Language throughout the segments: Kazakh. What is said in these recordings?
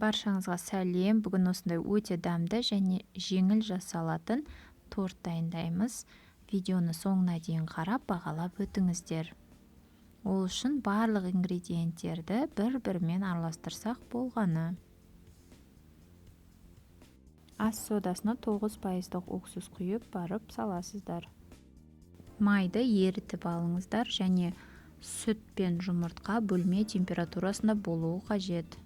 Баршаңызға сәлем. Бүгін осындай өте дәмді және жеңіл жасалатын торт дайындаймыз. Видеоны соңына дейін қарап бағалап өтіңіздер. Ол үшін барлық ингредиенттерді бір-бірімен араластырсақ болғаны. Ас содасына 9% уксус құйып барып саласыздар. Майды ерітіп алыңыздар және сүт пен жұмыртқа бөлме температурасында болуы қажет.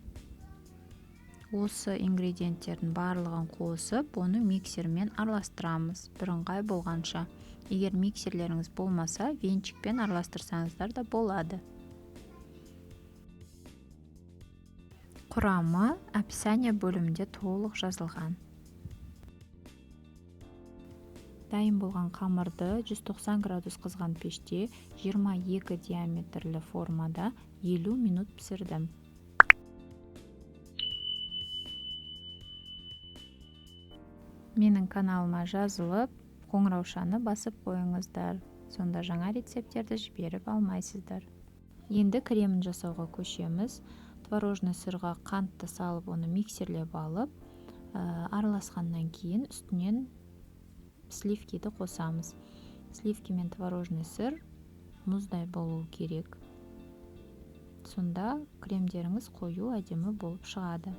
Осы ингредиенттердің барлығын қосып, оны миксермен араластырамыз, бірыңғай болғанша. Егер миксерлеріңіз болмаса, венчикпен араластырсаңыздар да болады. Құрамы описание бөлімінде толық жазылған. Дайын болған қамырды 190 градус қызған пеште 22 диаметрлі формада 50 минут пісірдім. Менің каналыма жазылып, қоңыраушаны басып қойыңыздар. Сонда жаңа рецепттерді жіберіп алмайсыздар. Енді кремін жасауға көшеміз. Творожный сырға қантты салып, оны миксерлеп алып, араласқаннан кейін үстінен сливкиді қосамыз. Сливки мен творожный сыр мұздай болу керек. Сонда кремдеріңіз қою әдемі болып шығады.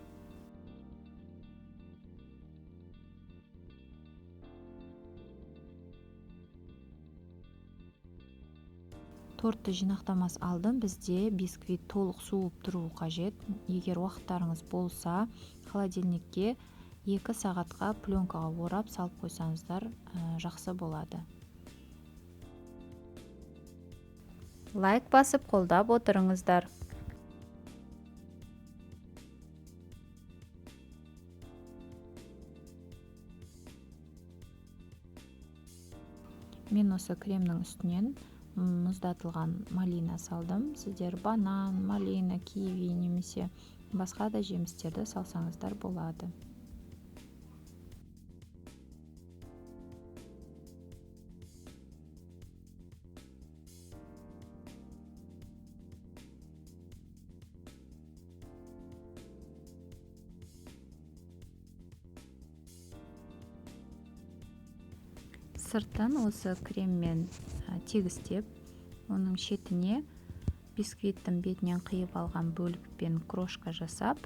Тортты жинақтамас алдын бізде бисквит толық суып тұруы қажет. Егер уақыттарыңыз болса, холодильникке 2 сағатқа пленкаға орап салып қойсаңыздар жақсы болады. Лайк басып қолдап отырыңыздар. Мен осы кремнің үстінен мұздатылған малина салдым. Сіздер банан, малина, киви немесе басқа да жемістерді салсаңыздар болады. Сыртын осы креммен тегістеп, оның шетіне бисквиттің бетінен қиып алған бөлікпен крошка жасап,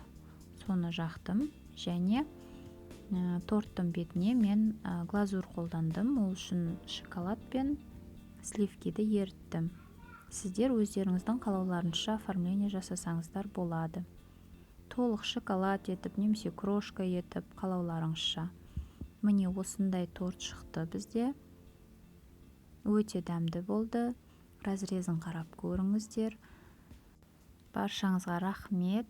соны жақтым және торттың бетіне мен глазур қолдандым. Ол үшін шоколад пен сливкиді еріттім. Сіздер өздеріңіздің қалауларынша оформление жасасаңыздар болады. Толық шоколад етіп, немесе крошка етіп қалауларыңызша. Міне осындай торт шықты бізде. Өте дәмді болды. Разрезін қарап көріңіздер. Баршаңызға рахмет.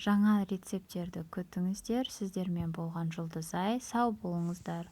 Жаңа рецепттерді күтіңіздер. Сіздермен болған Жұлдызай. Сау болыңыздар.